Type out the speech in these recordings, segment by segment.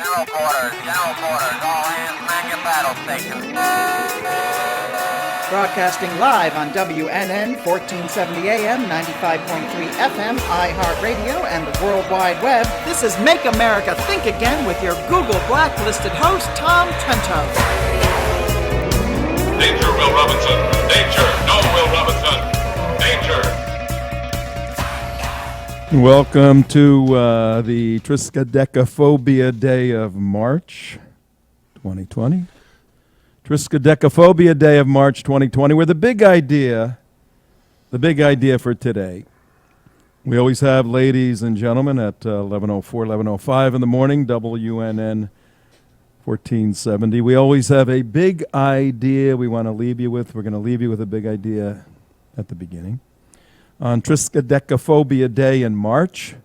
General quarters, all hands man your battle stations. Broadcasting live on WNN 1470 AM, 95.3 FM, iHeartRadio, and the World Wide Web. This is Make America Think Again with your Google Blacklisted host, Tom Trento. Danger, Will Robinson. Danger. No, Will Robinson. Danger. Welcome to the Triskaidekaphobia Day of March 2020. Triskaidekaphobia Day of March 2020, where the big idea for today, we always have, ladies and gentlemen, at 11:04, 11:05 in the morning, WNN 1470. We always have a big idea we want to leave you with. We're going to leave you with a big idea at the beginning. On Triskaidekaphobia Day in March,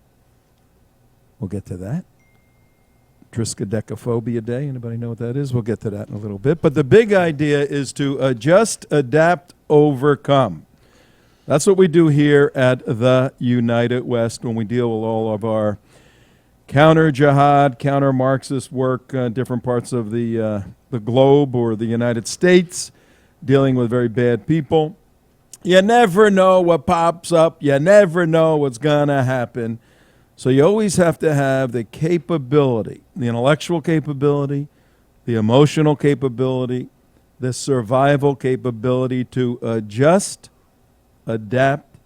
we'll get to that. Triskaidekaphobia Day, anybody know what that is? We'll get to that in a little bit. But the big idea is to adjust, adapt, overcome. That's what we do here at the United West when we deal with all of our counter-jihad, counter-Marxist work, different parts of the globe or the United States, dealing with very bad people. You never know what pops up. You never know what's going to happen. So you always have to have the capability, the intellectual capability, the emotional capability, the survival capability to adjust, adapt,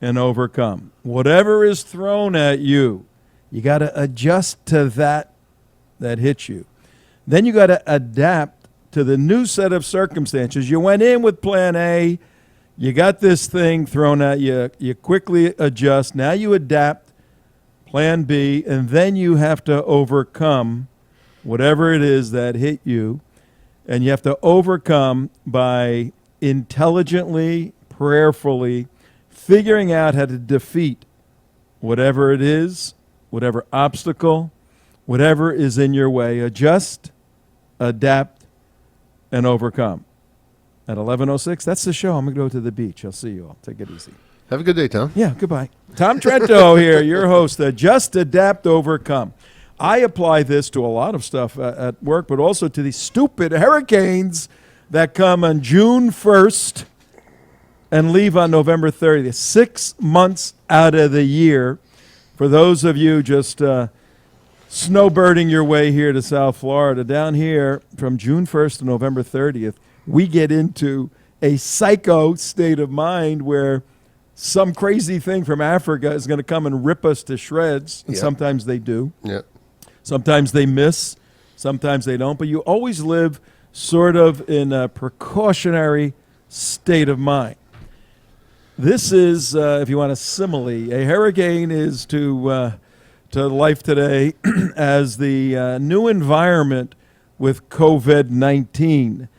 and overcome. Whatever is thrown at you, you got to adjust to that hits you. Then you got to adapt to the new set of circumstances. You went in with plan A. You got this thing thrown at you. You quickly adjust. Now you adapt, plan B, and then you have to overcome whatever it is that hit you. And you have to overcome by intelligently, prayerfully, figuring out how to defeat whatever it is, whatever obstacle, whatever is in your way. Adjust, adapt, and overcome. At 11:06, that's the show. I'm going to go to the beach. I'll see you all. Take it easy. Have a good day, Tom. Yeah, goodbye. Tom Trento here, your host. Adjust, adapt, overcome. I apply this to a lot of stuff at work, but also to these stupid hurricanes that come on June 1st and leave on November 30th. 6 months out of the year. For those of you just snowbirding your way here to South Florida, down here from June 1st to November 30th, we get into a psycho state of mind where some crazy thing from Africa is going to come and rip us to shreds. And sometimes they do. Yep. Sometimes they miss. Sometimes they don't. But you always live sort of in a precautionary state of mind. This is, if you want a simile, a hurricane is to life today as the new environment with COVID-19.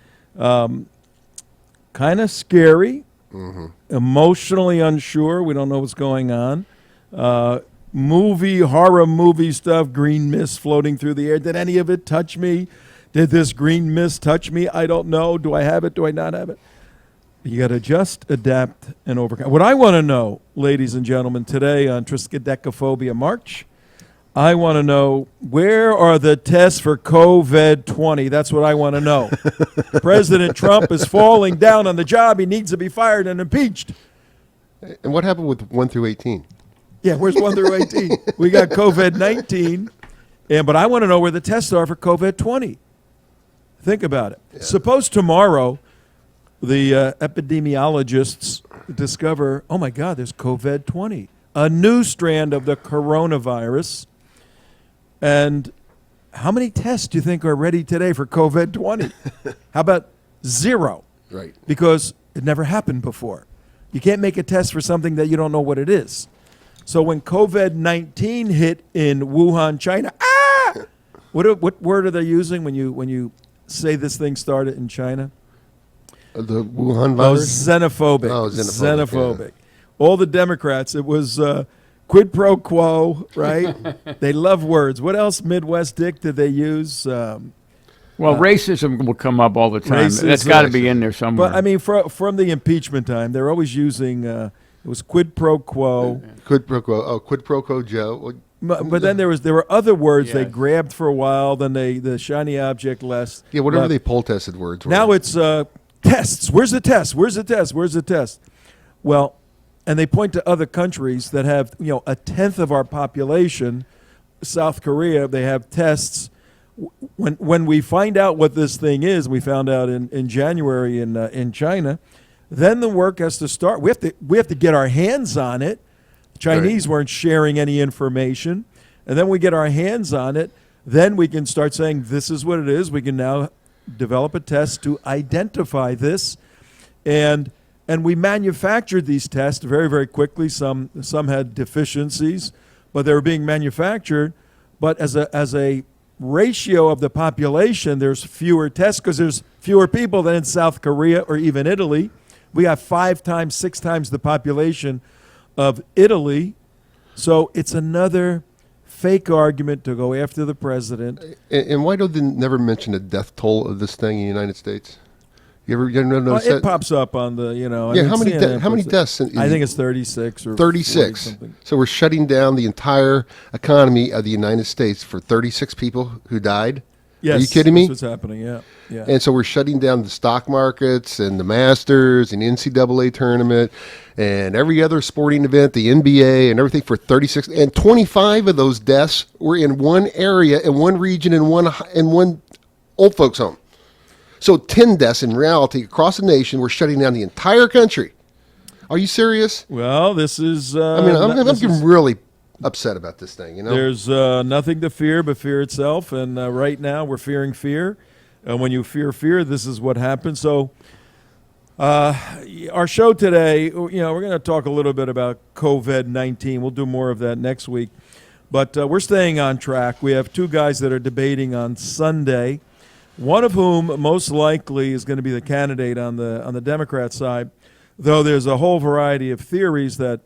Kind of scary, emotionally unsure. We don't know what's going on. Horror movie stuff, green mist floating through the air. Did any of it touch me? Did this green mist touch me? I don't know. Do I have it? Do I not have it? You got to adjust, adapt, and overcome. What I want to know, ladies and gentlemen, today on Triskaidekaphobia March, I want to know, where are the tests for COVID-20? That's what I want to know. President Trump is falling down on the job. He needs to be fired and impeached. And what happened with 1 through 18? Yeah, where's 1 through 18? We got COVID-19, but I want to know where the tests are for COVID-20. Think about it. Yeah. Suppose tomorrow the epidemiologists discover, oh, my God, there's COVID-20, a new strand of the coronavirus. And how many tests do you think are ready today for COVID-20? How about 0? Right. Because it never happened before. You can't make a test for something that you don't know what it is. So when COVID-19 hit in Wuhan, China, what word are they using when you say this thing started in China? The Wuhan virus? Xenophobic. Oh, xenophobic. Yeah. All the Democrats, it was quid pro quo, right? They love words. What else, Midwest Dick, did they use? Racism will come up all the time. That's got to be in there somewhere. But, I mean, from the impeachment time, they're always using, it was quid pro quo. Quid pro quo. Oh, quid pro quo Joe. Well, But then there were other words they Yes. grabbed for a while. Then the shiny object less. Yeah, whatever left. they poll tested words were. Now it's tests. Where's the test? Where's the test? Where's the test? Well, and they point to other countries that have, a tenth of our population. South Korea, they have tests. When we find out what this thing is, we found out in January in China, then the work has to start. We have to get our hands on it. Chinese weren't sharing any information, and then we get our hands on it. Then we can start saying this is what it is. We can now develop a test to identify this, and we manufactured these tests very, very quickly. Some had deficiencies, but they were being manufactured. But as a ratio of the population, there's fewer tests because there's fewer people than in South Korea or even Italy. We have 5 times, 6 times the population of Italy. So it's another fake argument to go after the president. And why do they never mention the death toll of this thing in the United States? You ever notice It that? pops up on the, How many deaths? I think it's 36 or 36. 40 something. So we're shutting down the entire economy of the United States for 36 people who died? Yes, Are you kidding me? That's what's happening, yeah. And so we're shutting down the stock markets and the Masters and NCAA tournament and every other sporting event, the NBA and everything for 36. And 25 of those deaths were in one area, in one region, in one old folks home. So 10 deaths in reality across the nation. We're shutting down the entire country. Are you serious? Well, this is... I'm getting really upset about this thing, There's nothing to fear but fear itself, and right now we're fearing fear. And when you fear fear, this is what happens. So our show today, we're going to talk a little bit about COVID-19. We'll do more of that next week. But we're staying on track. We have 2 guys that are debating on Sunday, one of whom most likely is going to be the candidate on the Democrat side, though there's a whole variety of theories that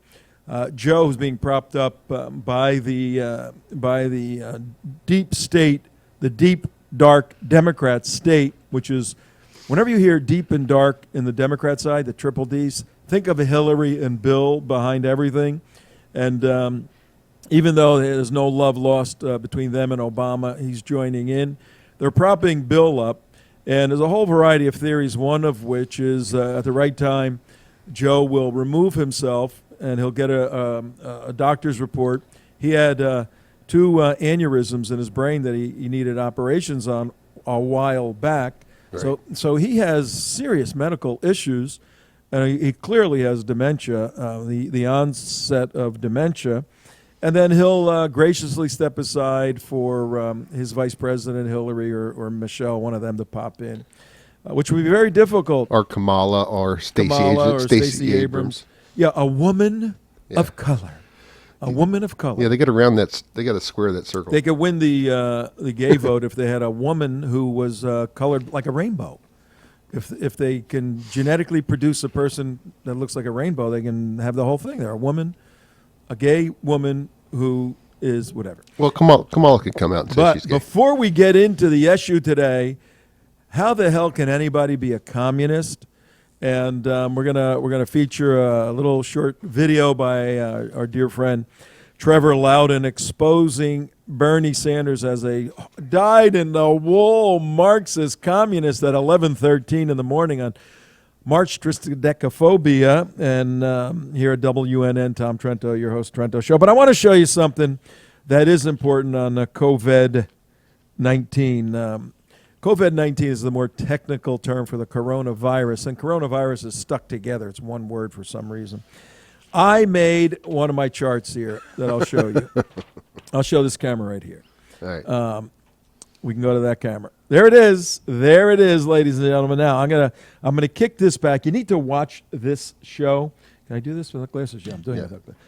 Joe, who's being propped up by the deep state, the deep, dark Democrat state, which is, whenever you hear deep and dark in the Democrat side, the triple Ds, think of Hillary and Bill behind everything. And even though there's no love lost between them and Obama, he's joining in. They're propping Bill up, and there's a whole variety of theories, one of which is at the right time, Joe will remove himself, and he'll get a doctor's report. He had 2 aneurysms in his brain that he needed operations on a while back. Right. So he has serious medical issues, and he clearly has dementia, the onset of dementia. And then he'll graciously step aside for his vice president, Hillary, or Michelle, one of them, to pop in, which would be very difficult. Or Kamala or Stacey Abrams. Yeah, a woman of color. A woman of color. Yeah, they get around that. They got to square that circle. They could win the gay vote if they had a woman who was colored like a rainbow. If they can genetically produce a person that looks like a rainbow, they can have the whole thing. They're a woman, a gay woman who is whatever. Well, Kamala could come out and say she's gay. But before we get into the issue today, how the hell can anybody be a communist? And we're gonna feature a little short video by our dear friend Trevor Loudon exposing Bernie Sanders as a dyed-in-the-wool Marxist communist at 11:13 in the morning on March Triskaidekaphobia, and here at WNN, Tom Trento, your host, Trento Show. But I want to show you something that is important on COVID-19. COVID-19 is the more technical term for the coronavirus, and coronavirus is stuck together. It's one word for some reason. I made one of my charts here that I'll show you. I'll show this camera right here. All right. We can go to that camera. There it is. There it is, ladies and gentlemen. Now I'm gonna kick this back. You need to watch this show. Can I do this without glasses? Yeah, I'm doing it without glasses.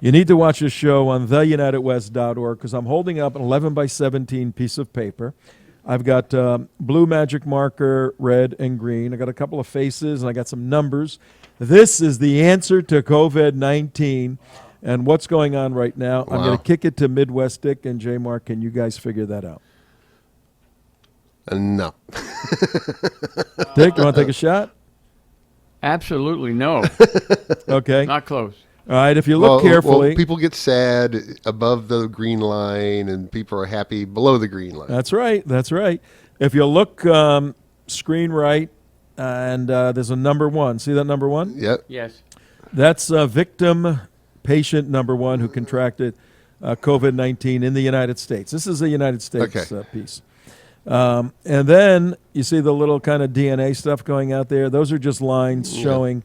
You need to watch this show on theunitedwest.org because I'm holding up an 11:17 piece of paper. I've got blue magic marker, red and green. I got a couple of faces and I got some numbers. This is the answer to COVID-19 and what's going on right now. Wow. I'm going to kick it to Midwest Dick and J Mark. Can you guys figure that out? No. Dick, you want to take a shot? Absolutely no. Okay. Not close. All right, if you look carefully. People get sad above the green line, and people are happy below the green line. That's right. That's right. If you look screen right, and there's a number 1. See that number 1? Yep. Yes. That's victim patient number 1 who contracted COVID-19 in the United States. This is a United States piece. And then you see the little kind of DNA stuff going out there. Those are just lines showing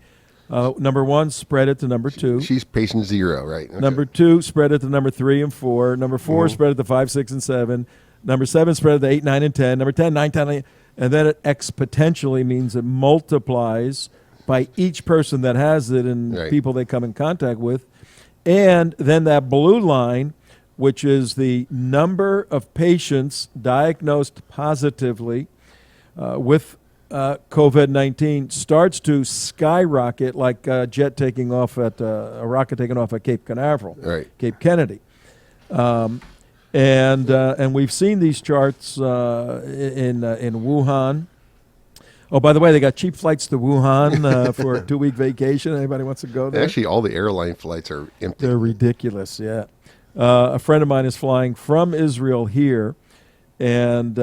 number 1, spread it to number 2. She's patient 0, right? Okay. Number 2, spread it to number 3 and 4. Number 4, spread it to 5, 6, and 7. Number 7, spread it to 8, 9, and 10. Number 10, 9, 10, 11. And then it exponentially means it multiplies by each person that has it and people they come in contact with. And then that blue line, which is the number of patients diagnosed positively with COVID-19, starts to skyrocket like a jet taking off at a rocket taking off at Cape Canaveral, Cape Kennedy. And we've seen these charts in Wuhan. Oh, by the way, they got cheap flights to Wuhan for a 2-week vacation. Anybody wants to go there? Actually, all the airline flights are empty. They're ridiculous, yeah. A friend of mine is flying from Israel here, and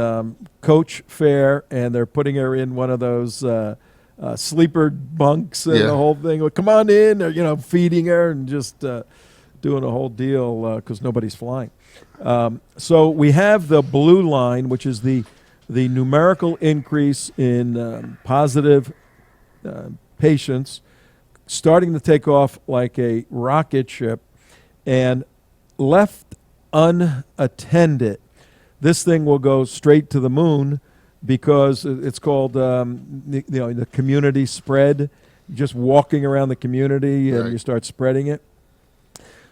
coach fare, and they're putting her in one of those sleeper bunks and the whole thing. Well, come on in, or, feeding her and just doing a whole deal because nobody's flying. So we have the blue line, which is the numerical increase in positive patients starting to take off like a rocket ship, and left unattended, this thing will go straight to the moon because it's called the community spread. Just walking around the community and you start spreading it.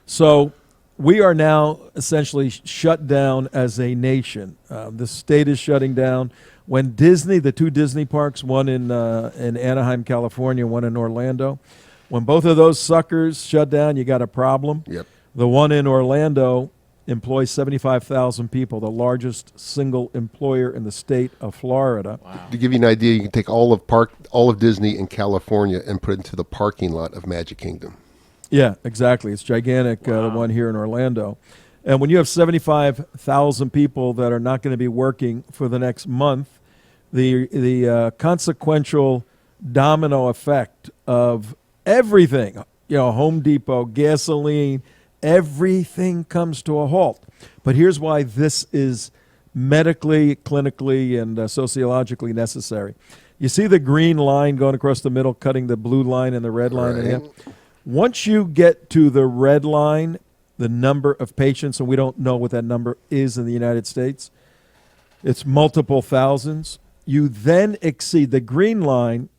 So we are now essentially shut down as a nation. The state is shutting down. When Disney, the 2 Disney parks, one in Anaheim, California, one in Orlando, when both of those suckers shut down, you got a problem. Yep. The one in Orlando employs 75,000 people, the largest single employer in the state of Florida. Wow. To give you an idea, you can take all of Disney in California and put it into the parking lot of Magic Kingdom. Yeah, exactly. It's gigantic, the one here in Orlando. And when you have 75,000 people that are not going to be working for the next month, the consequential domino effect of everything, Home Depot, gasoline, everything comes to a halt. But here's why this is medically, clinically, and sociologically necessary. You see the green line going across the middle, cutting the blue line and the red line in half? Once you get to the red line, the number of patients, and we don't know what that number is in the United States, it's multiple thousands. You then exceed the green line,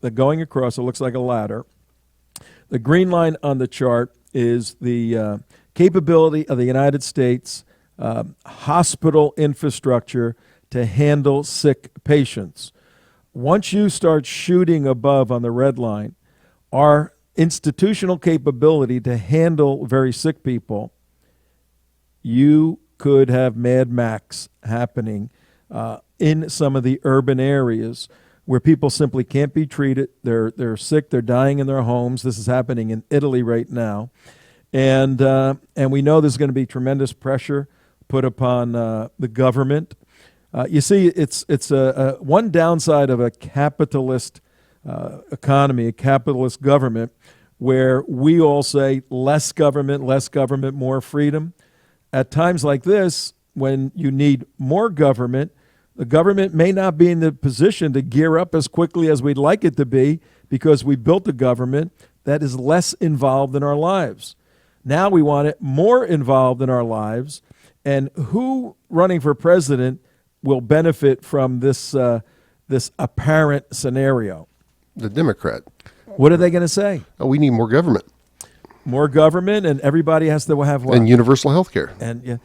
the going across, it looks like a ladder. The green line on the chart is the capability of the United States hospital infrastructure to handle sick patients. Once you start shooting above on the red line, our institutional capability to handle very sick people, you could have Mad Max happening in some of the urban areas where people simply can't be treated. They're sick. They're dying in their homes. This is happening in Italy right now. And we know there's going to be tremendous pressure put upon the government. You see, it's one downside of a capitalist economy, a capitalist government, where we all say less government, more freedom. At times like this, when you need more government, the government may not be in the position to gear up as quickly as we'd like it to be because we built a government that is less involved in our lives. Now we want it more involved in our lives. And who running for president will benefit from this apparent scenario? The Democrat. What are they going to say? Oh, we need more government. More government, and everybody has to have what? And universal health care. And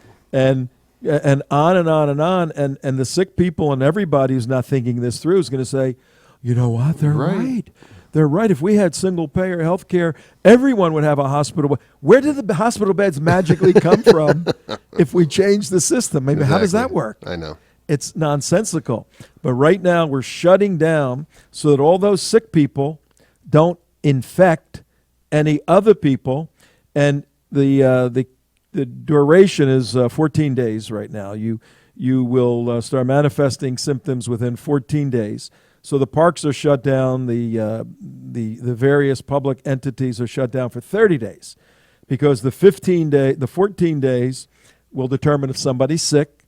on and on and on. And the sick people and everybody who's not thinking this through is going to say, you know what, they're right. They're right. If we had single-payer health care, everyone would have a hospital. Where did the hospital beds magically come from if we changed the system? Maybe How does that work? I know. It's nonsensical. But right now we're shutting down so that all those sick people don't infect any other people. And the duration is 14 days right now. You will start manifesting symptoms within 14 days. So the parks are shut down. The various public entities are shut down for 30 days, because the 14 days will determine if somebody's sick,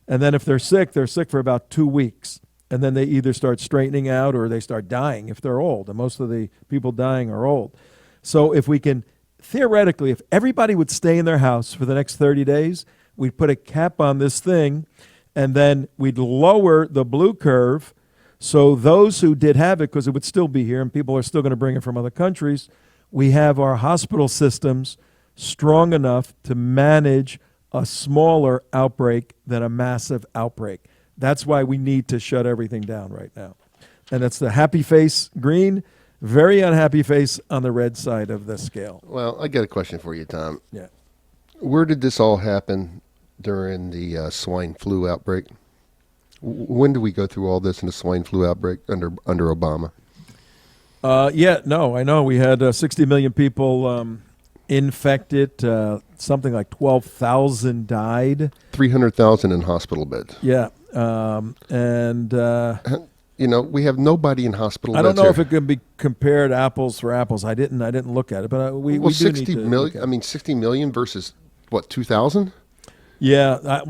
and then if they're sick for about 2 weeks, and then they either start straightening out or they start dying if they're old. And most of the people dying are old. So if we can, theoretically, if everybody would stay in their house for the next 30 days, we'd put a cap on this thing, and then we'd lower the blue curve. So those who did have it, because it would still be here and people are still going to bring it from other countries, we have our hospital systems strong enough to manage a smaller outbreak than a massive outbreak. That's why we need to shut everything down right now. And it's the happy face green, very unhappy face on the red side of the scale. Well, I got a question for you, Tom. Yeah. Where did this all happen during the swine flu outbreak? When did we go through all this in the swine flu outbreak under Obama? I know. We had 60 million people infected. Something like 12,000 died. 300,000 in hospital beds. Yeah. We have nobody in hospital beds. I don't know here. if it can be compared apples for apples. I didn't look at it, but we do 60 need to million. I mean, 60 million versus what, 2,000? Yeah. I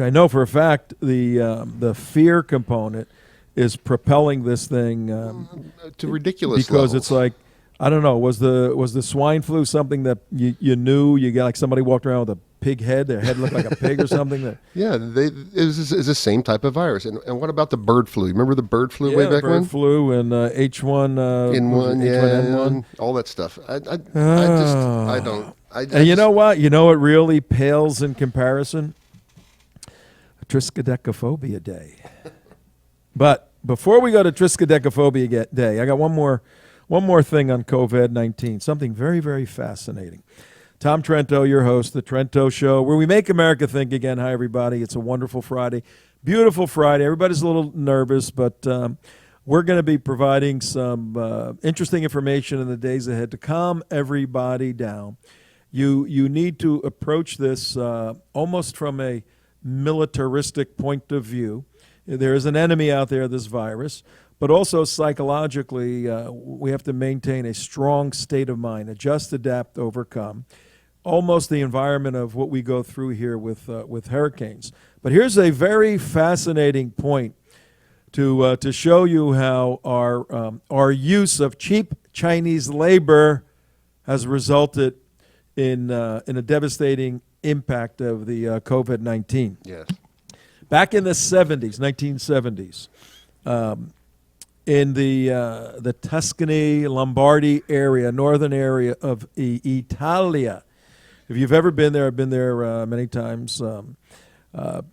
know for a fact the fear component is propelling this thing to ridiculous because levels. it's like, I don't know, was the swine flu something that you knew? You got like somebody walked around with a pig head, their head looked like a pig or something? Yeah, it's the same type of virus. And what about the bird flu? Remember the bird flu way back when? Bird flu and H1N1, H1N1, all that stuff. I don't. And you know what? You know what really pales in comparison? Triskaidekaphobia Day. But before we go to Triskaidekaphobia Day, I got one more thing on COVID-19, something very, very fascinating. Tom Trento, your host, The Trento Show, where we make America think again. Hi, everybody. It's a wonderful Friday. Beautiful Friday. Everybody's a little nervous, but we're going to be providing some interesting information in the days ahead to calm everybody down. You need to approach this almost from a militaristic point of view. There is an enemy out there, this virus, but also psychologically, we have to maintain a strong state of mind, adjust, adapt, overcome. Almost the environment of what we go through here with hurricanes. But here's a very fascinating point to show you how our use of cheap Chinese labor has resulted in a devastating impact of the COVID-19. Yes. Back in the 1970s, in the Tuscany, Lombardy area, northern area of Italia. If you've ever been there, I've been there many times.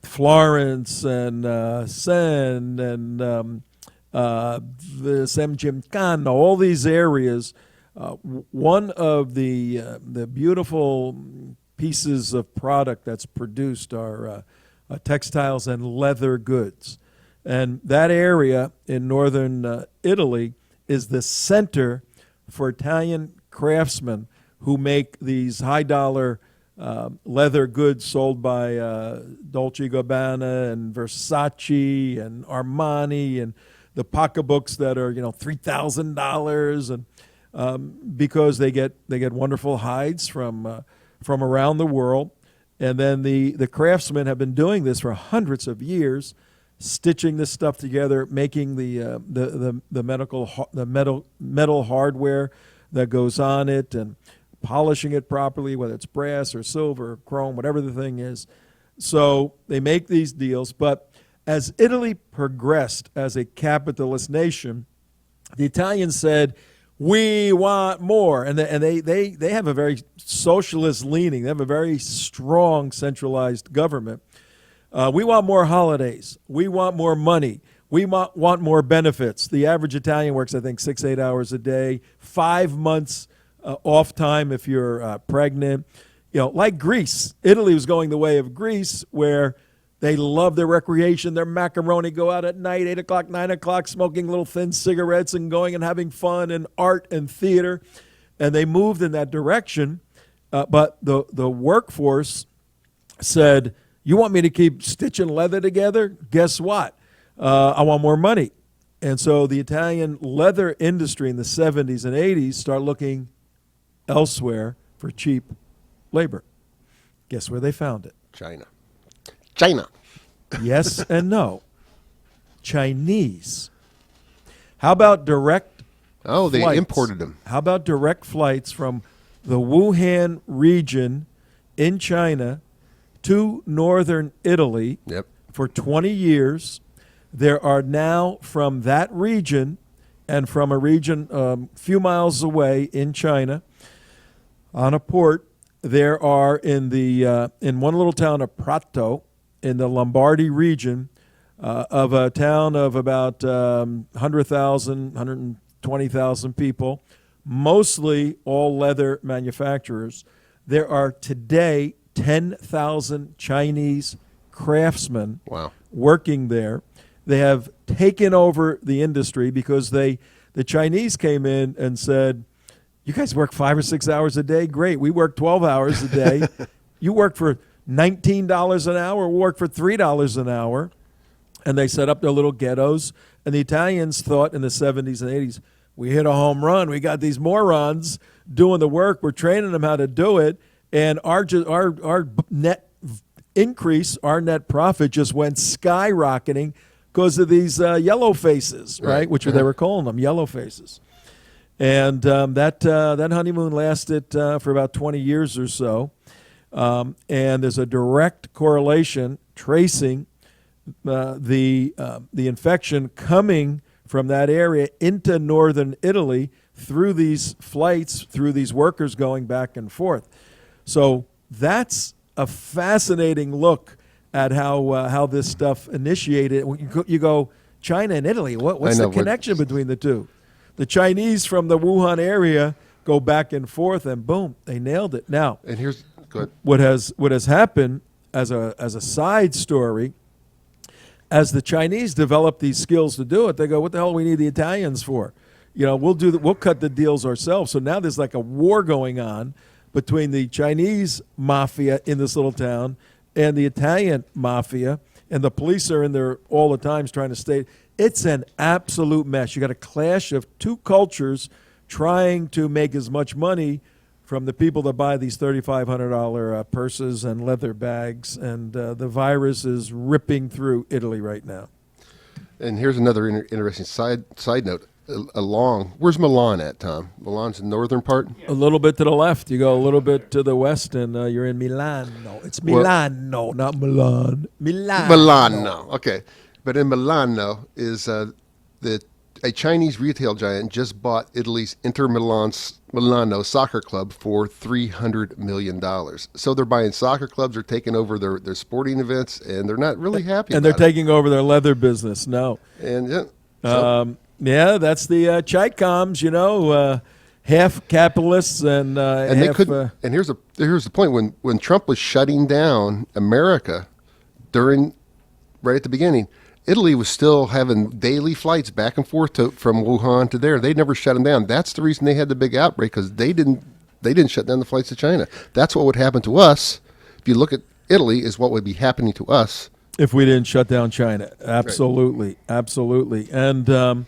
Florence and Sen and the Semgimcano, all these areas. One of the beautiful pieces of product that's produced are textiles and leather goods. And that area in northern Italy is the center for Italian craftsmen who make these high-dollar leather goods sold by Dolce & Gabbana and Versace and Armani and the pocketbooks that are $3,000 and because they get wonderful hides from around the world. And then the craftsmen have been doing this for hundreds of years, stitching this stuff together, making the metal hardware that goes on it, and polishing it properly, whether it's brass or silver or chrome, whatever the thing is. So they make these deals. But as Italy progressed as a capitalist nation, the Italians said, we want more. And they have a very socialist leaning. They have a very strong centralized government. We want more holidays. We want more money. We want more benefits. The average Italian works, I think, 6-8 hours a day, 5 months off time if you're pregnant. Like Greece. Italy was going the way of Greece, where they love their recreation, their macaroni, go out at night, 8 o'clock, 9 o'clock, smoking little thin cigarettes and going and having fun and art and theater. and they moved in that direction. But the workforce said, "You want me to keep stitching leather together? Guess what? I want more money." And so the Italian leather industry in the 70s and 80s started looking elsewhere for cheap labor. Guess where they found it? China. Yes and no. Chinese. How about direct Oh, they flights? imported them. How about direct flights from the Wuhan region in China to northern Italy Yep. for 20 years? There are now from that region and from a region a few miles away in China on a port, there are in one little town of Prato in the Lombardy region of a town of about 100,000, 120,000 people, mostly all leather manufacturers. There are today 10,000 Chinese craftsmen Wow. working there. They have taken over the industry because the Chinese came in and said, "You guys work 5 or 6 hours a day? Great. We work 12 hours a day. You work for $19 an hour. We work for $3 an hour." And they set up their little ghettos. And the Italians thought in the 70s and 80s, we hit a home run. We got these morons doing the work. We're training them how to do it. And our net increase, our net profit just went skyrocketing because of these yellow faces, right? Which they were calling them, yellow faces. And that honeymoon lasted for about 20 years or so. And there's a direct correlation tracing the infection coming from that area into northern Italy through these flights, through these workers going back and forth. So that's a fascinating look at how this stuff initiated. You go China and Italy. What's the connection between the two? The Chinese from the Wuhan area go back and forth, and boom, they nailed it. Now, And here's go ahead. what has happened as a side story, as the Chinese develop these skills to do it, they go, "What the hell do we need the Italians for? We'll cut the deals ourselves." So now there's like a war going on between the Chinese mafia in this little town and the Italian mafia, and the police are in there all the time trying to stay. It's an absolute mess. You got a clash of two cultures trying to make as much money from the people that buy these $3,500 purses and leather bags, and the virus is ripping through Italy right now. And here's another interesting side note. Where's Milan at, Tom? Milan's the northern part? A little bit to the left. You go a little bit to the west, and you're in Milano. It's Milano, not Milan. Milano. Okay. But in Milano is a Chinese retail giant just bought Italy's Inter Milano soccer club for $300 million. So they're buying soccer clubs, they're taking over their sporting events, and they're not really happy and about they're taking over their leather business. No. And that's the Chi-Coms, half capitalists and and half, they could. And here's the point: when Trump was shutting down America right at the beginning, Italy was still having daily flights back and forth from Wuhan to there. They never shut them down. That's the reason they had the big outbreak, because they didn't shut down the flights to China. That's what would happen to us. If you look at Italy, is what would be happening to us if we didn't shut down China. Absolutely, absolutely. And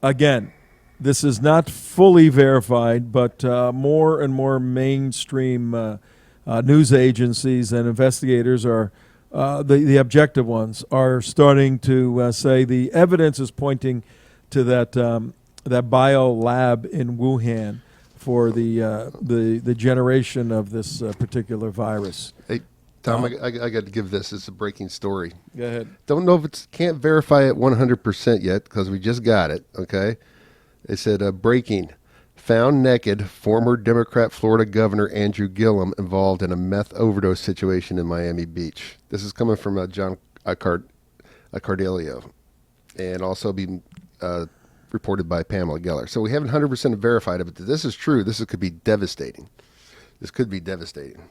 again, this is not fully verified, but more and more mainstream news agencies and investigators are. The objective ones are starting to say the evidence is pointing to that bio lab in Wuhan for the generation of this particular virus. Hey, Tom, I got to give this. It's a breaking story. Go ahead. Don't know if can't verify it 100% yet because we just got it. Okay, they said breaking. Found naked, former Democrat Florida Governor Andrew Gillum involved in a meth overdose situation in Miami Beach. This is coming from John Cardillo, and also being reported by Pamela Geller. So we haven't 100% verified it, but this is true. This could be devastating. This could be devastating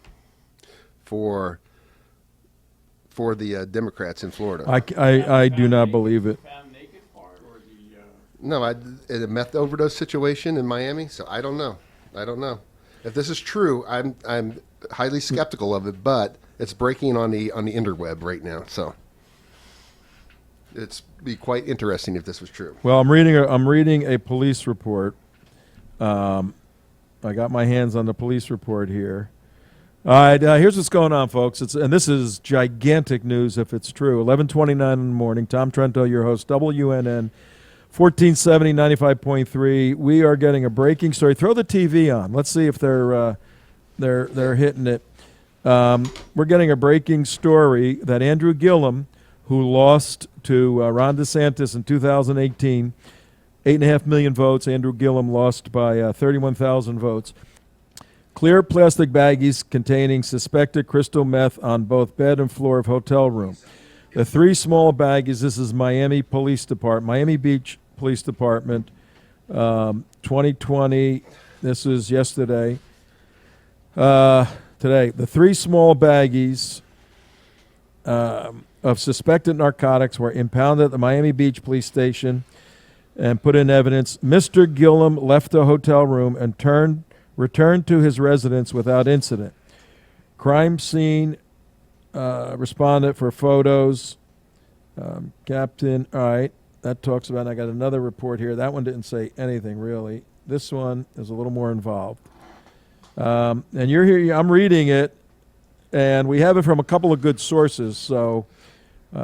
for the Democrats in Florida. I do not believe it. No, in a meth overdose situation in Miami, so I don't know. I don't know. If this is true, I'm highly skeptical of it, but it's breaking on the interweb right now, so it's be quite interesting if this was true. Well, I'm reading a police report. I got my hands on the police report here. All right, here's what's going on, folks. And this is gigantic news if it's true. 11:29 in the morning. Tom Trento, your host, WNN, 1470, 95.3. We are getting a breaking story. Throw the TV on. Let's see if they're hitting it. We're getting a breaking story that Andrew Gillum, who lost to Ron DeSantis in 2018, 8.5 million votes. Andrew Gillum lost by 31,000 votes. Clear plastic baggies containing suspected crystal meth on both bed and floor of hotel room. The three small baggies, this is Miami Beach Police Department, 2020, this is yesterday. Today, the three small baggies of suspected narcotics were impounded at the Miami Beach Police Station and put in evidence. Mr. Gillum left the hotel room and returned to his residence without incident. Crime scene respondent for photos. Captain, all right, that talks about, I got another report here. That one didn't say anything really. This one is a little more involved. And you're here, I'm reading it, and we have it from a couple of good sources, so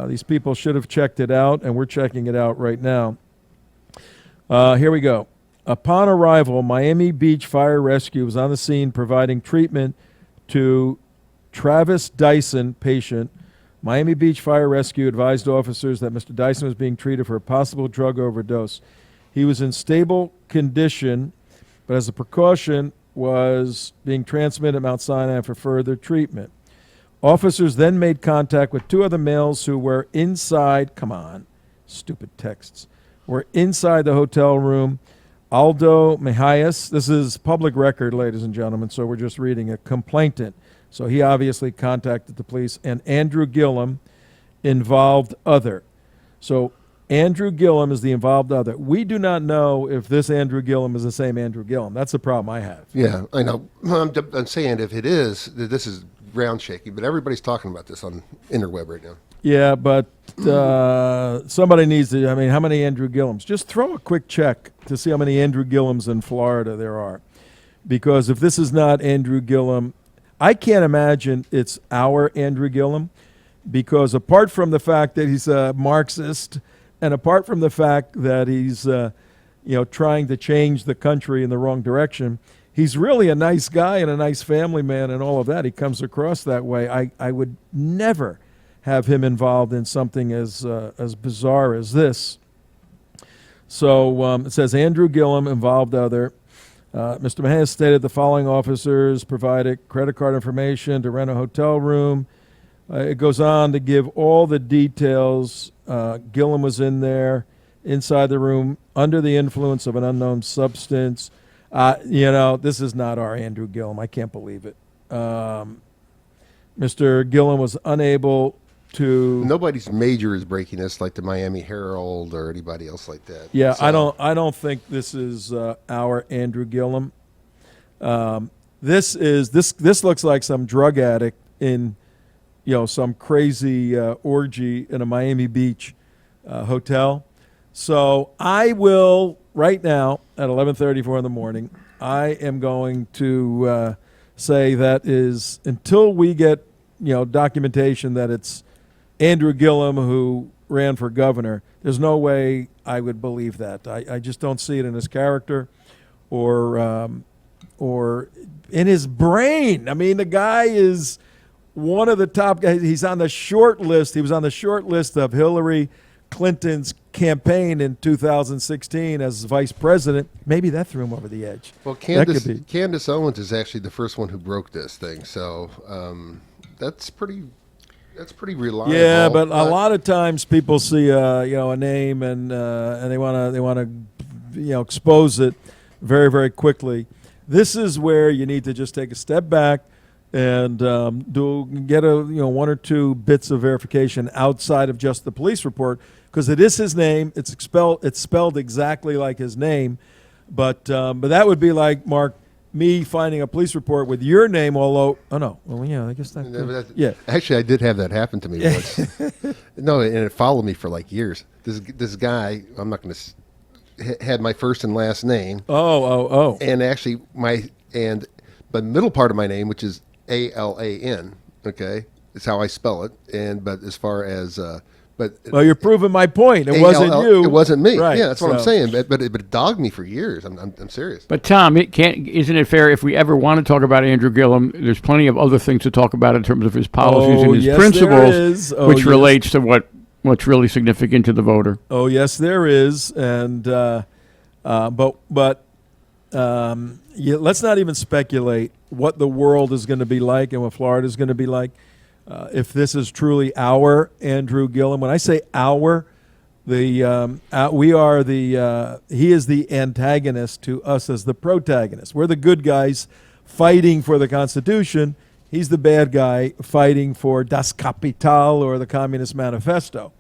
these people should have checked it out, and we're checking it out right now. Here we go. Upon arrival, Miami Beach Fire Rescue was on the scene providing treatment to Travis Dyson, patient. Miami Beach Fire Rescue advised officers that Mr. Dyson was being treated for a possible drug overdose. He was in stable condition, but as a precaution, was being transmitted to Mount Sinai for further treatment. Officers then made contact with two other males who were inside, come on, stupid texts, were inside the hotel room. Aldo Mejias, this is public record, ladies and gentlemen, so we're just reading a complainant. So he obviously contacted the police. And Andrew Gillum, involved other. So Andrew Gillum is the involved other. We do not know if this Andrew Gillum is the same Andrew Gillum. That's the problem I have. Yeah, I know. I'm saying if it is, this is ground shaking, but everybody's talking about this on interweb right now. Yeah, but somebody needs to, I mean, how many Andrew Gillums? Just throw a quick check to see how many Andrew Gillums in Florida there are. Because if this is not Andrew Gillum, I can't imagine it's our Andrew Gillum, because apart from the fact that he's a Marxist, and apart from the fact that he's trying to change the country in the wrong direction, he's really a nice guy and a nice family man and all of that. He comes across that way. I would never have him involved in something as bizarre as this. So it says Andrew Gillum, involved other. Mr. Mahan stated the following officers provided credit card information to rent a hotel room. It goes on to give all the details. Gillum was in there, inside the room, under the influence of an unknown substance. This is not our Andrew Gillum. I can't believe it. Mr. Gillum was unable to. Nobody's major is breaking this, like the Miami Herald or anybody else like that. Yeah, So, I don't think this is our Andrew Gillum. This looks like some drug addict in, some crazy orgy in a Miami Beach hotel. So I will right now at 11:34 in the morning. I am going to say that is until we get documentation that it's Andrew Gillum who ran for governor. There's no way I would believe that. I just don't see it in his character or in his brain. I mean, the guy is one of the top guys. He's on the short list. He was on the short list of Hillary Clinton's campaign in 2016 as vice president. Maybe that threw him over the edge. Well, Candace Owens is actually the first one who broke this thing, so that's pretty reliable. Yeah, but a lot of times people see a name and they want to expose it very, very quickly. This is where you need to just take a step back and get one or two bits of verification outside of just the police report, because it is his name. It's spelled exactly like his name, but that would be like, Mark, me finding a police report with your name all I guess that. Yeah. Actually, I did have that happen to me once. No, and it followed me for like years. This guy, I'm not going to, had my first and last name. Oh. And actually, the middle part of my name, which is Alan, okay, is how I spell it. But as far as well, you're proving my point. It wasn't you. It wasn't me. Right. Yeah, that's what I'm saying. But it dogged me for years. I'm serious. But Tom, isn't it fair if we ever want to talk about Andrew Gillum? There's plenty of other things to talk about in terms of his policies and his principles, which relates to what's really significant to the voter. Oh yes, there is, and let's not even speculate what the world is going to be like and what Florida is going to be like. If this is truly our Andrew Gillum, when I say our, he is the antagonist to us as the protagonist. We're the good guys fighting for the Constitution. He's the bad guy fighting for Das Kapital or the Communist Manifesto,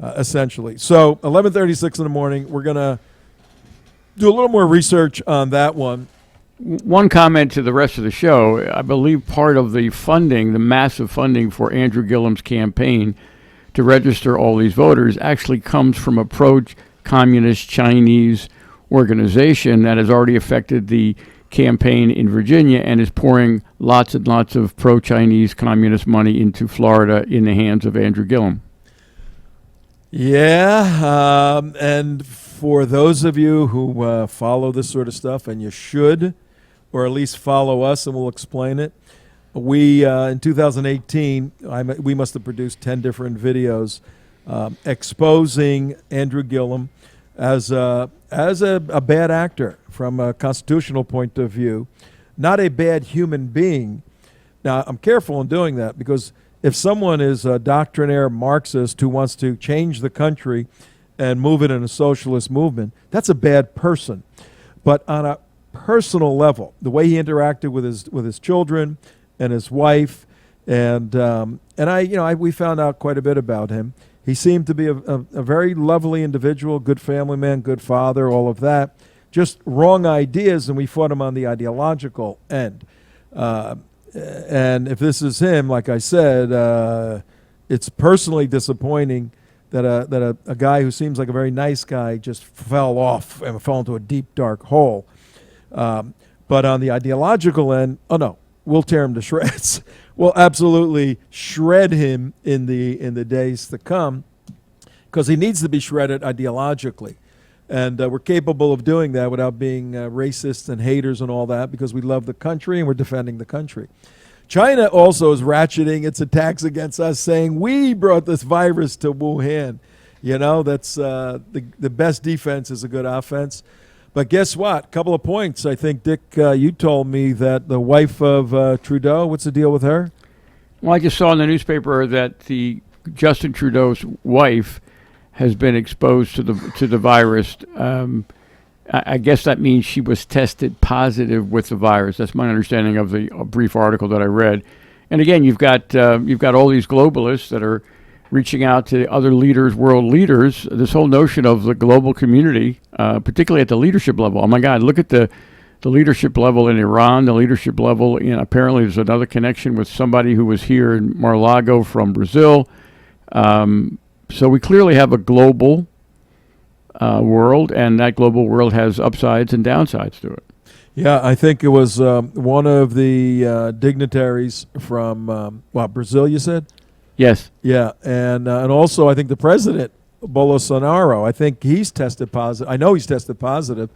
essentially. So 11:36 in the morning, we're going to do a little more research on that one. One comment to the rest of the show. I believe part of the funding, the massive funding for Andrew Gillum's campaign to register all these voters actually comes from a pro-communist Chinese organization that has already affected the campaign in Virginia and is pouring lots and lots of pro-Chinese communist money into Florida in the hands of Andrew Gillum. Yeah, and for those of you who follow this sort of stuff, and you should, or at least follow us, and we'll explain it. We, in 2018, we must have produced 10 different videos exposing Andrew Gillum as a bad actor from a constitutional point of view, not a bad human being. Now, I'm careful in doing that because if someone is a doctrinaire Marxist who wants to change the country and move it in a socialist movement, that's a bad person. But on a personal level, the way he interacted with his children and his wife, and we found out quite a bit about him. He seemed to be a very lovely individual, good family man, good father, all of that. Just wrong ideas, and we fought him on the ideological end. And if this is him, like I said, it's personally disappointing that a guy who seems like a very nice guy just fell off and fell into a deep, dark hole. But on the ideological end, we'll tear him to shreds. We'll absolutely shred him in the days to come because he needs to be shredded ideologically. And we're capable of doing that without being racists and haters and all that because we love the country and we're defending the country. China also is ratcheting its attacks against us, saying we brought this virus to Wuhan. You know, that's the best defense is a good offense. But guess what? A couple of points. I think, Dick, you told me that the wife of Trudeau, what's the deal with her? Well, I just saw in the newspaper that the Justin Trudeau's wife has been exposed to the virus. I guess that means she was tested positive with the virus. That's my understanding of the brief article that I read. And again, you've got all these globalists that are reaching out to other leaders, world leaders. This whole notion of the global community, particularly at the leadership level. Oh my God, look at the leadership level in Iran, the leadership level. Apparently, there's another connection with somebody who was here in Mar-a-Lago from Brazil. So we clearly have a global world, and that global world has upsides and downsides to it. Yeah, I think it was one of the dignitaries from Brazil. You said? Yes. Yeah, and also I think the president Bolsonaro. I think he's tested positive. I know he's tested positive.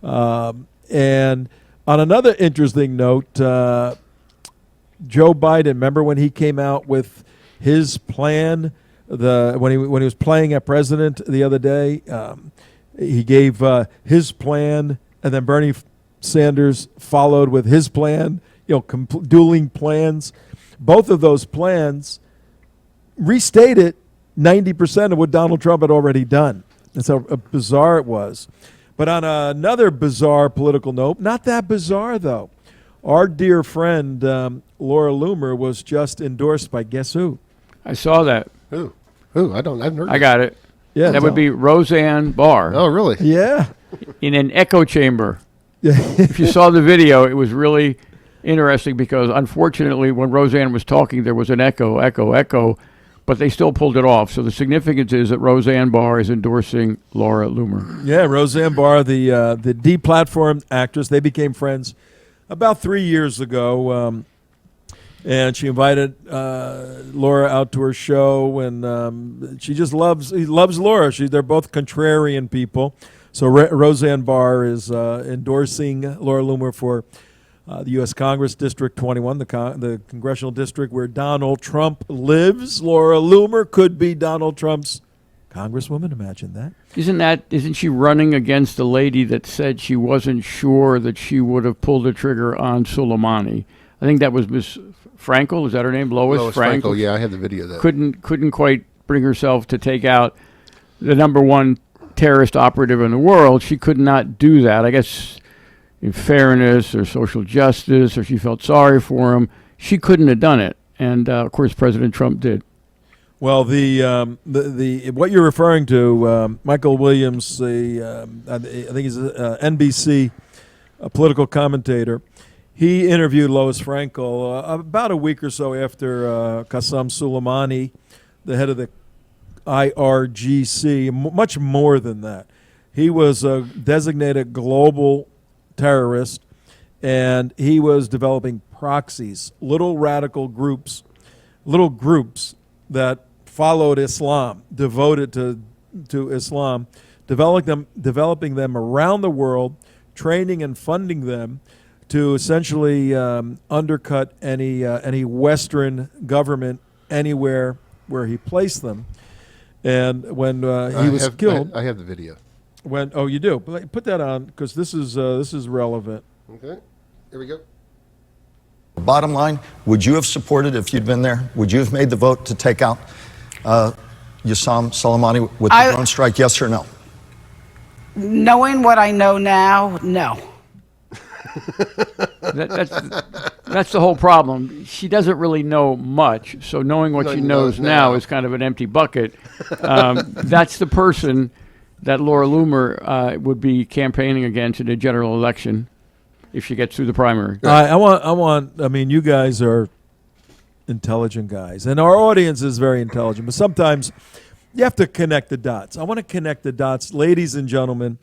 And on another interesting note, Joe Biden. Remember when he came out with his plan? When he was playing at president the other day, he gave his plan, and then Bernie Sanders followed with his plan. Dueling plans. Both of those plans restated 90% of what Donald Trump had already done. That's how bizarre it was. But on another bizarre political note, not that bizarre though, our dear friend Laura Loomer was just endorsed by guess who? I saw that. Who? I've heard. I got it. Yeah, that would be Roseanne Barr. Oh, really? Yeah. In an echo chamber. If you saw the video, it was really interesting because, unfortunately, when Roseanne was talking, there was an echo, echo, echo, but they still pulled it off. So the significance is that Roseanne Barr is endorsing Laura Loomer. Yeah, Roseanne Barr, the deplatformed actress. They became friends about 3 years ago, and she invited Laura out to her show, and she just loves Laura. They're both contrarian people. So Roseanne Barr is endorsing Laura Loomer for the U.S. Congress District 21, the congressional district where Donald Trump lives. Laura Loomer could be Donald Trump's congresswoman. Imagine that. Isn't she running against the lady that said she wasn't sure that she would have pulled the trigger on Soleimani? I think that was Miss Frankel. Is that her name? Lois Frankel. Yeah, I had the video of that. Couldn't quite bring herself to take out the number one terrorist operative in the world. She could not do that. I guess in fairness or social justice, or she felt sorry for him, she couldn't have done it. And of course, President Trump did. Well, the what you're referring to, Michael Williams, I think he's a NBC political commentator. He interviewed Lois Frankel about a week or so after Qasem Soleimani, the head of the IRGC, much more than that. He was a designated global terrorist, and he was developing proxies, little radical groups that followed Islam, devoted to Islam, developing them around the world, training and funding them to essentially undercut any Western government anywhere where he placed them. And when he was killed, I have the video. You do? Put that on because this is relevant. Okay, here we go. Bottom line, would you have supported if you'd been there? Would you have made the vote to take out Qasem Soleimani with the drone strike? Yes or no? Knowing what I know now, no. That's the whole problem. She doesn't really know much, so knowing what she knows now is kind of an empty bucket. That's the person that Laura Loomer would be campaigning against in a general election if she gets through the primary. I mean, you guys are intelligent guys, and our audience is very intelligent, but sometimes you have to connect the dots. I want to connect the dots, ladies and gentlemen.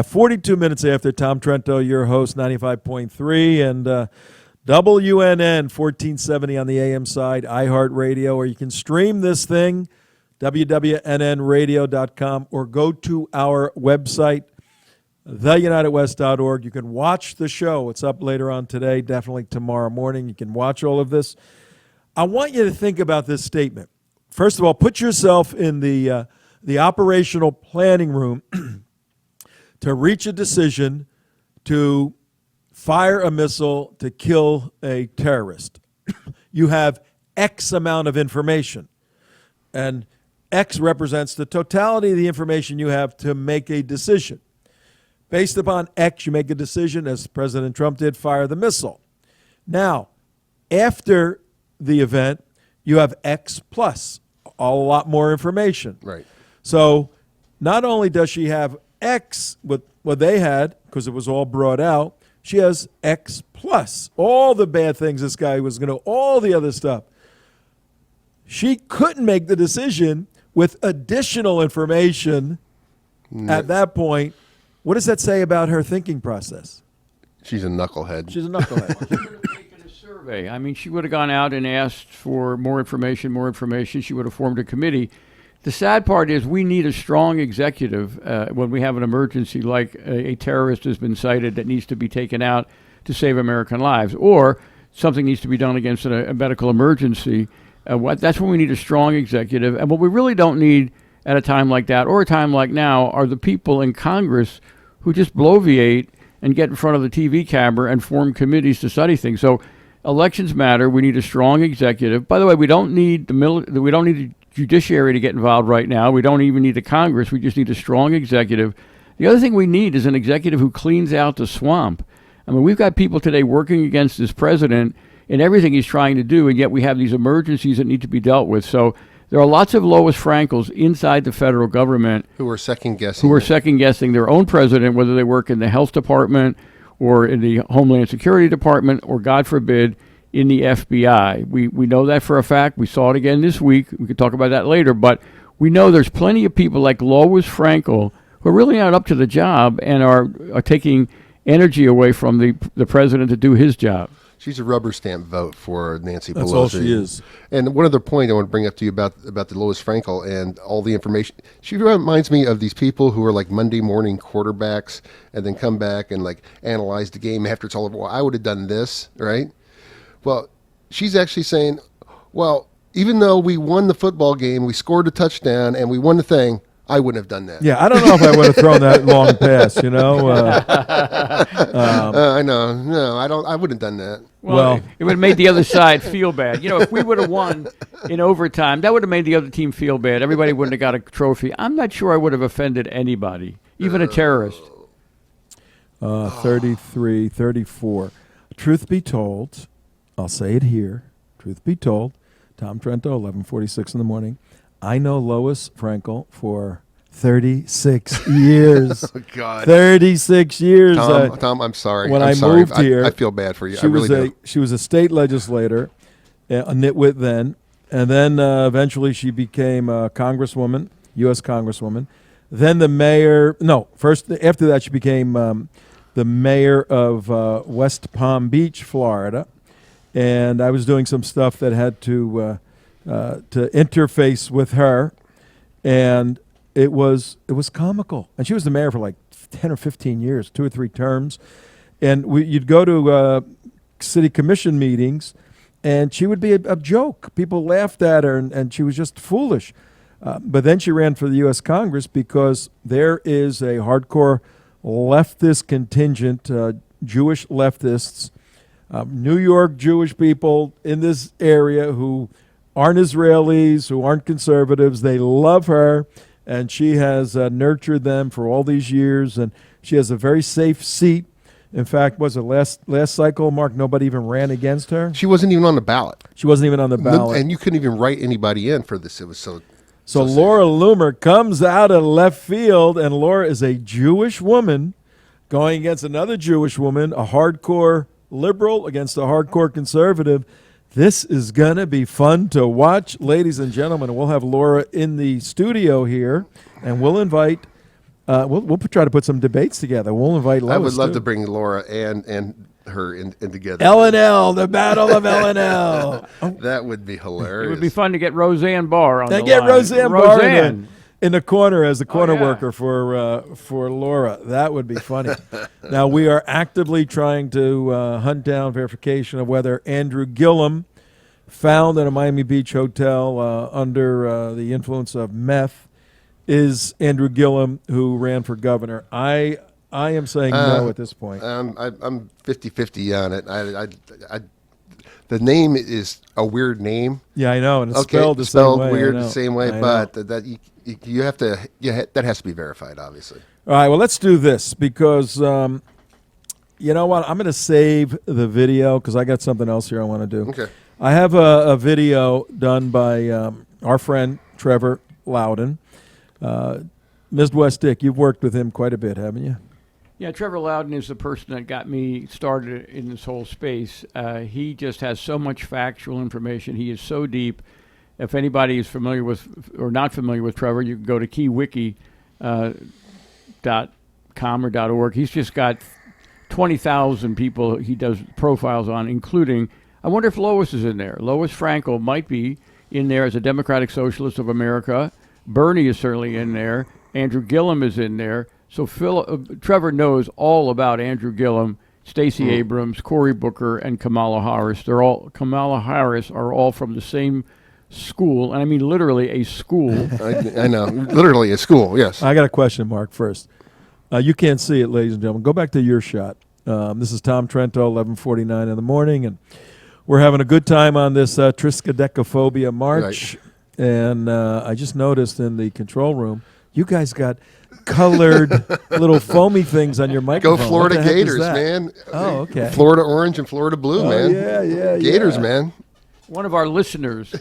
42 minutes after Tom Trento, your host, 95.3, and WNN 1470 on the AM side, iHeartRadio, or you can stream this thing, WWNNradio.com, or go to our website, theunitedwest.org. You can watch the show. It's up later on today, definitely tomorrow morning. You can watch all of this. I want you to think about this statement. First of all, put yourself in the operational planning room to reach a decision to fire a missile to kill a terrorist. You have X amount of information, and X represents the totality of the information you have to make a decision. Based upon X, you make a decision, as President Trump did, fire the missile. Now, after the event, you have X plus, a lot more information. Right. So not only does she have X with what they had, because it was all brought out, she has X plus, all the bad things this guy was going to, all the other stuff. She couldn't make the decision with additional information at that point. What does that say about her thinking process? She's a knucklehead. She's a knucklehead. Survey. I mean, she would have gone out and asked for more information. She would have formed a committee. The sad part is we need a strong executive when we have an emergency like a terrorist has been cited that needs to be taken out to save American lives, or something needs to be done against a medical emergency. That's when we need a strong executive. And what we really don't need at a time like that or a time like now are the people in Congress who just bloviate and get in front of the TV camera and form committees to study things. So elections matter. We need a strong executive. By the way, we don't need we don't need the judiciary to get involved right now. We don't even need the Congress. We just need a strong executive. The other thing we need is an executive who cleans out the swamp. I mean, we've got people today working against this president in everything he's trying to do, and yet we have these emergencies that need to be dealt with. So there are lots of Lois Frankels inside the federal government who are second guessing their own president, whether they work in the health department or in the Homeland Security Department, or God forbid, in the FBI. We know that for a fact. We saw it again this week. We could talk about that later, but we know there's plenty of people like Lois Frankel who are really not up to the job and are taking energy away from the president to do his job. She's a rubber stamp vote for Nancy Pelosi. That's all she is. And one other point I want to bring up to you about the Lois Frankel and all the information. She reminds me of these people who are like Monday morning quarterbacks and then come back and like analyze the game after it's all over. Well, I would have done this, right? Well, she's actually saying, well, even though we won the football game, we scored a touchdown, and we won the thing, I wouldn't have done that. Yeah, I don't know if I would have thrown that long pass, you know. I know. No, I don't. I wouldn't have done that. Well, it would have made the other side feel bad. You know, if we would have won in overtime, that would have made the other team feel bad. Everybody wouldn't have got a trophy. I'm not sure I would have offended anybody, even a terrorist. 33, 34. Truth be told, I'll say it here. Truth be told, Tom Trento, 11:46 in the morning. I know Lois Frankel for 36 years. Oh, God. 36 years. Tom, I'm sorry. When I'm sorry. moved here, I feel bad for you. I really do. She was a state legislator, a nitwit then, and then eventually she became a congresswoman, U.S. congresswoman. Then the mayor. No, first after that she became the mayor of West Palm Beach, Florida, and I was doing some stuff that had to interface with her, and it was comical. And she was the mayor for like 10 or 15 years, 2 or 3 terms, and you'd go to city commission meetings, and she would be a joke. People laughed at her, and she was just foolish. But then she ran for the U.S. Congress because there is a hardcore leftist contingent, Jewish leftists, New York Jewish people in this area who aren't Israelis, who aren't conservatives. They love her, and she has nurtured them for all these years, and she has a very safe seat. In fact, was it last cycle, Mark, nobody even ran against her? She wasn't even on the ballot. She wasn't even on the ballot. And you couldn't even write anybody in for this. It was so Laura Loomer comes out of left field, and Laura is a Jewish woman going against another Jewish woman, a hardcore liberal against a hardcore conservative. This is going to be fun to watch, ladies and gentlemen. We'll have Laura in the studio here, and we'll invite, we'll try to put some debates together. We'll invite Lois. I would love too. to bring Laura and her in together. L&L, the Battle of L&L. That would be hilarious. It would be fun to get Roseanne Barr on the line. Get Roseanne Barr in the corner as the corner worker for Laura. That would be funny. Now, we are actively trying to hunt down verification of whether Andrew Gillum, found in a Miami Beach hotel under the influence of meth, is Andrew Gillum, who ran for governor. I am saying no at this point. I'm 50-50 on it. The name is a weird name. Yeah, I know, and it's spelled the same way. Weird the same way, but that you have to. That has to be verified, obviously. All right, well, let's do this because you know what? I'm going to save the video because I got something else here I want to do. Okay. I have a video done by our friend Trevor Loudon. Midwest Dick, you've worked with him quite a bit, haven't you? Yeah, Trevor Loudon is the person that got me started in this whole space. He just has so much factual information. He is so deep. If anybody is familiar with or not familiar with Trevor, you can go to keywiki.com or .org. He's just got 20,000 people he does profiles on, including, I wonder if Lois is in there. Lois Frankel might be in there as a Democratic Socialist of America. Bernie is certainly in there. Andrew Gillum is in there. So Trevor knows all about Andrew Gillum, Stacey Abrams, Cory Booker, and Kamala Harris. Kamala Harris are all from the same school, and I mean literally a school. I know, literally a school. Yes. I got a question, Mark. First, you can't see it, ladies and gentlemen. Go back to your shot. This is Tom Trento, 11:49 in the morning, and we're having a good time on this Triskaidekaphobia march. Right. And I just noticed in the control room, you guys got colored little foamy things on your microphone. Go Florida Gators, man. Oh, okay. Florida orange and Florida blue, man. Yeah. Gators, man. One of our listeners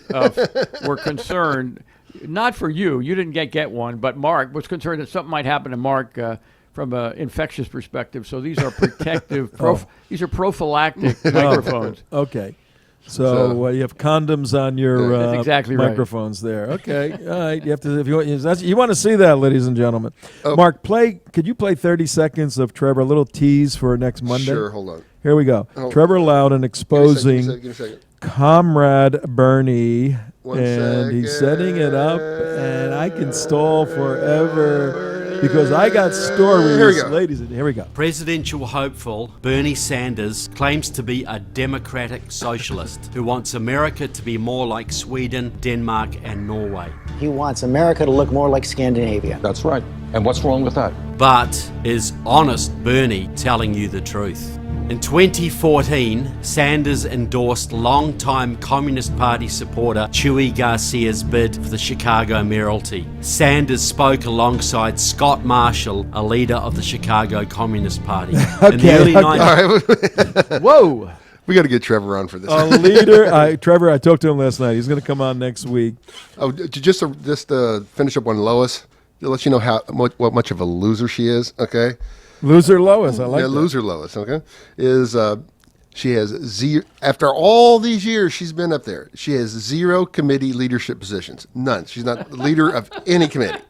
were concerned, not for you didn't get one, but Mark was concerned that something might happen to Mark from an infectious perspective. So these are protective. These are prophylactic microphones. Okay. So you have condoms on your That's exactly right. microphones there. Okay, all right. You have to if you want to see that, ladies and gentlemen. Mark, could you play 30 seconds of Trevor? A little tease for next Monday. Sure. Hold on. Here we go. Trevor Loudon exposing Give me a second. Comrade Bernie, One he's setting it up, and I can stall forever. Because I got stories, Here we go. ladies, and here we go. Presidential hopeful Bernie Sanders claims to be a democratic socialist who wants America to be more like Sweden, Denmark, and Norway. He wants America to look more like Scandinavia. That's right. And what's wrong with that? But is honest Bernie telling you the truth? In 2014, Sanders endorsed longtime Communist Party supporter Chuy Garcia's bid for the Chicago mayoralty. Sanders spoke alongside Scott Marshall, a leader of the Chicago Communist Party. In the early 90s. Whoa! We got to get Trevor on for this. A leader. Trevor, I talked to him last night. He's going to come on next week. Just to finish up on Lois, to let you know what much of a loser she is. Okay. Loser Lois, I like that. Loser Lois, okay, is she has zero, after all these years she's been up there, she has 0 committee leadership positions. None. She's not the leader of any committee.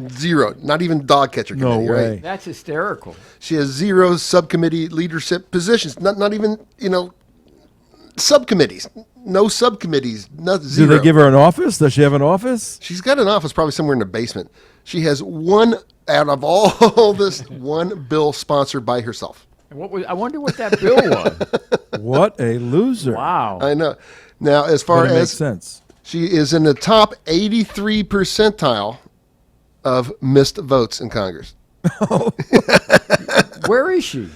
0. Not even dog catcher committee, No way. right? That's hysterical. She has 0 subcommittee leadership positions. Not even, subcommittees. No subcommittees. Not 0. Do they give her an office? Does she have an office? She's got an office probably somewhere in the basement. She has one out of all this, one bill sponsored by herself. And I wonder what that bill was. What a loser. Wow. I know. Now, as far But it makes as sense. she is in the top 83 percentile of missed votes in Congress. Where is she?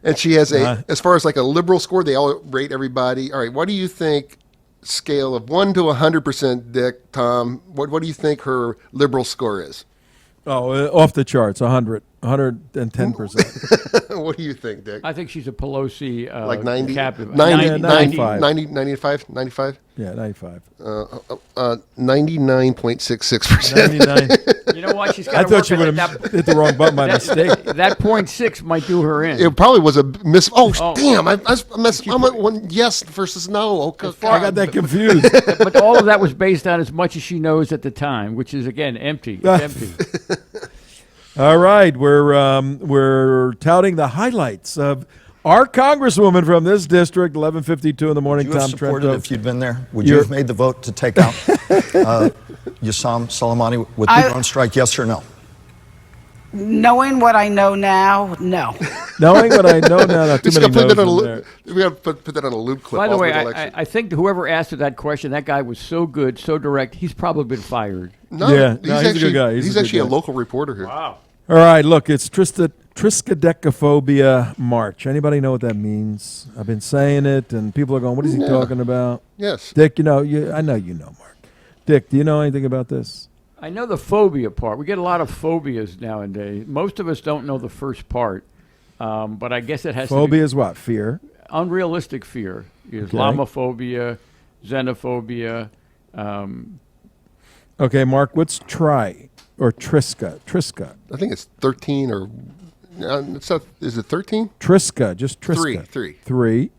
And she has as far as like a liberal score, they all rate everybody. All right, what do you think, scale of 1 to 100%, Dick, Tom, what do you think her liberal score is? Oh, off the charts, 110%. What do you think, Dick? I think she's a Pelosi Like 90? captive. 95. 95? Yeah, 95. 99.66%. You know what? She's got I to thought work she at would that. have hit the wrong button by mistake. That 0.6 might do her in. It probably was a miss. Oh. Damn. I'm at one yes versus no. Okay. I got that confused. But all of that was based on as much as she knows at the time, which is, again, empty. It's empty. All right, we're touting the highlights of our congresswoman from this district, 11:52 in the morning. Would you have Tom supported Trento. if you'd been there? Would you have made the vote to take out Yassam Soleimani with the drone strike? Yes or no? Knowing what I know now, no. Knowing what I know now, not too many no's in there. We got to put that on a loop clip. By the all way, through election. I think whoever asked her that question, that guy was so good, so direct, he's probably been fired. No, Yeah, he's, no, he's a actually, good guy. He's He's a good actually a guy. local reporter here. Wow. All right, look, it's Triskaidekaphobia March. Anybody know what that means? I've been saying it, and people are going, what is he talking about? Yes. Dick, I know you know, Mark. Dick, do you know anything about this? I know the phobia part. We get a lot of phobias nowadays. Most of us don't know the first part, but I guess it has Phobia to be is what? Fear? unrealistic fear. Okay. Islamophobia, xenophobia. Okay, Mark, what's or Triska? I think it's 13 or is it 13? Triska, just Triska. 3. 3.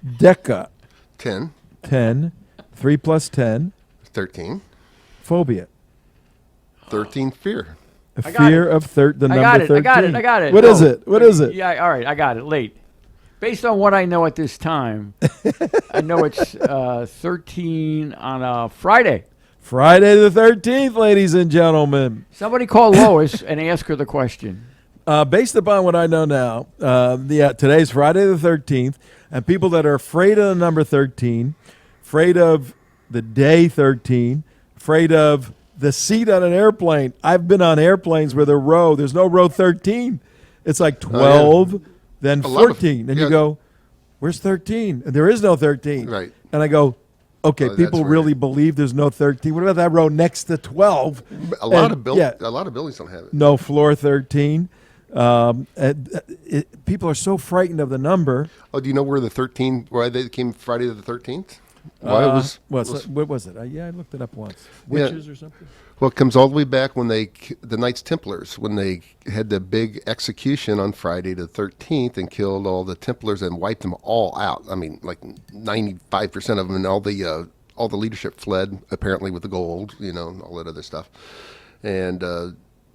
Deca, 10. 10. 3 plus 10. 13. Phobia. 13 fear. A got fear of the number 13. I got it. What is it? What is it? Yeah, all right, I got it. Late. Based on what I know at this time, I know it's 13 on a Friday. Friday the 13th, ladies and gentlemen. Somebody call Lois and ask her the question. Based upon what I know now, today's Friday the 13th, and people that are afraid of the number 13, afraid of the day 13, afraid of the seat on an airplane. I've been on airplanes where there's no row 13. It's like 12, then 14. And you go, where's 13? And there is no 13. Right. And I go, okay, people that's really believe there's no 13. What about that row next to 12? A lot of buildings don't have it. No floor 13. People are so frightened of the number. Oh, do you know why they came Friday the 13th? Why what was it? Yeah, I looked it up once. Witches or something? Well, it comes all the way back when the Knights Templars, when they had the big execution on Friday the 13th and killed all the Templars and wiped them all out. I mean, like 95% of them, and all the leadership fled, apparently with the gold, and all that other stuff. And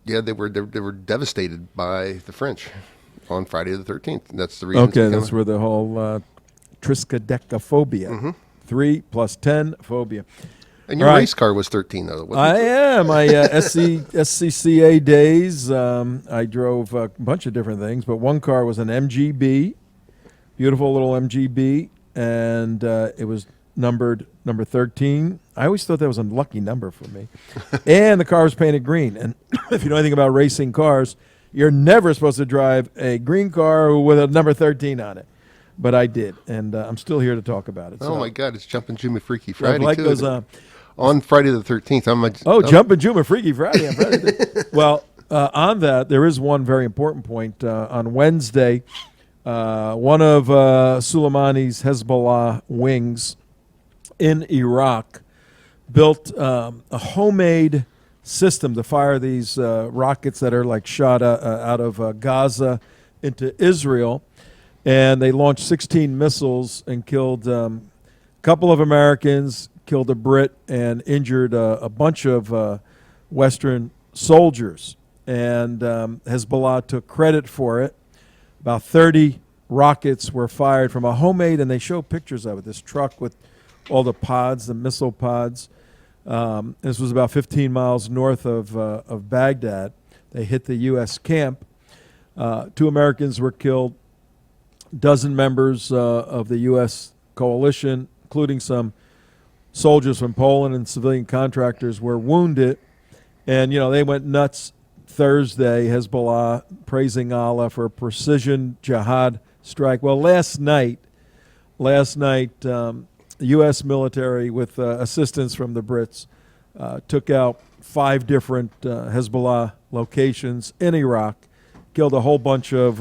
they were devastated by the French on Friday the 13th. That's the reason. Okay, that's where the whole triskaidekaphobia, 3 plus 10 phobia. And your race car was 13, though, wasn't it? Yeah, my SCCA days. I drove a bunch of different things, but one car was an MGB, beautiful little MGB, and it was numbered number 13. I always thought that was a lucky number for me. And the car was painted green. And if you know anything about racing cars, you're never supposed to drive a green car with a number 13 on it. But I did, and I'm still here to talk about it. Oh, my God, it's Jumpin' Jimmy Freaky Friday, too. Goes, on Friday the 13th. Jumpin' Jimmy Freaky Friday. On Friday. Well, on that, there is one very important point. On Wednesday, one of Soleimani's Hezbollah wings in Iraq built a homemade system to fire these rockets that are like shot out of Gaza into Israel. And they launched 16 missiles and killed a couple of Americans, killed a Brit, and injured a bunch of Western soldiers. And Hezbollah took credit for it. About 30 rockets were fired from a homemade, and they show pictures of it, this truck with all the pods, the missile pods. This was about 15 miles north of Baghdad. They hit the U.S. camp. 2 Americans were killed. Dozen members of the U.S. coalition, including some soldiers from Poland and civilian contractors, were wounded. And, they went nuts Thursday, Hezbollah praising Allah for a precision jihad strike. Well, last night, the U.S. military, with assistance from the Brits, took out 5 different Hezbollah locations in Iraq, killed a whole bunch of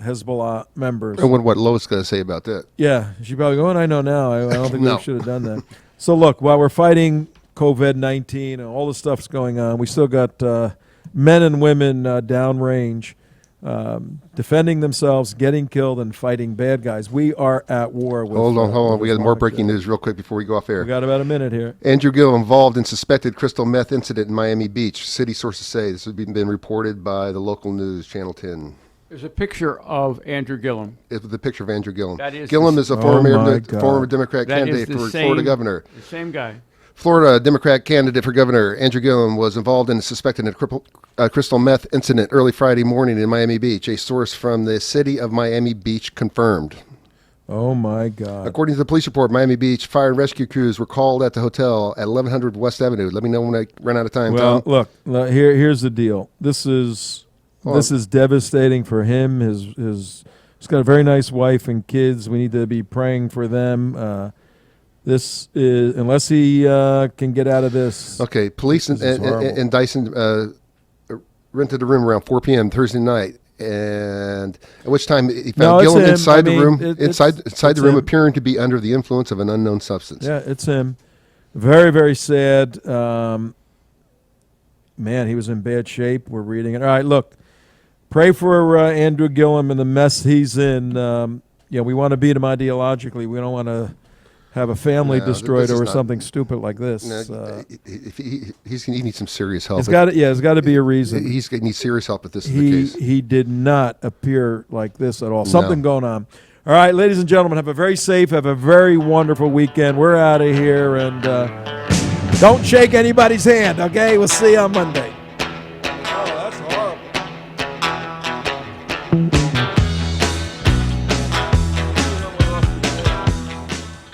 Hezbollah members. And what Lois got to say about that? Yeah, she probably going, I know now. I don't think we should have done that. So look, while we're fighting COVID-19 and all the stuff's going on, we still got men and women downrange defending themselves, getting killed, and fighting bad guys. We are at war with... Hold on. We got more breaking news real quick before we go off air. We got about a minute here. Andrew Gillum involved in suspected crystal meth incident in Miami Beach. City sources say this has been reported by the local news, Channel 10. There's a picture of Andrew Gillum. It's the picture of Andrew Gillum. That is Gillum is a former Democrat candidate for Florida governor. The same guy. Florida Democrat candidate for governor Andrew Gillum was involved in a suspected crystal meth incident early Friday morning in Miami Beach. A source from the city of Miami Beach confirmed. Oh, my God. According to the police report, Miami Beach fire and rescue crews were called at the hotel at 1100 West Avenue. Let me know when I run out of time, Well, Tom. look, here's the deal. This is devastating for him. He's got a very nice wife and kids. We need to be praying for them. This is, unless he can get out of this. Okay, police in Dyson rented a room around 4 p.m. Thursday night, and at which time he found Gillum inside the room, inside the room, appearing to be under the influence of an unknown substance. Yeah, it's him. Very, very sad. Man, he was in bad shape. We're reading it. All right, look, pray for Andrew Gillum and the mess he's in. We want to beat him ideologically. We don't want to have a family destroyed over something stupid like this. He needs some serious help. There's got to be a reason. He needs serious help if this is the case. He did not appear like this at all. Something going on. All right, ladies and gentlemen, have a very safe, have a very wonderful weekend. We're out of here, and don't shake anybody's hand, okay? We'll see you on Monday. Oh, that's horrible.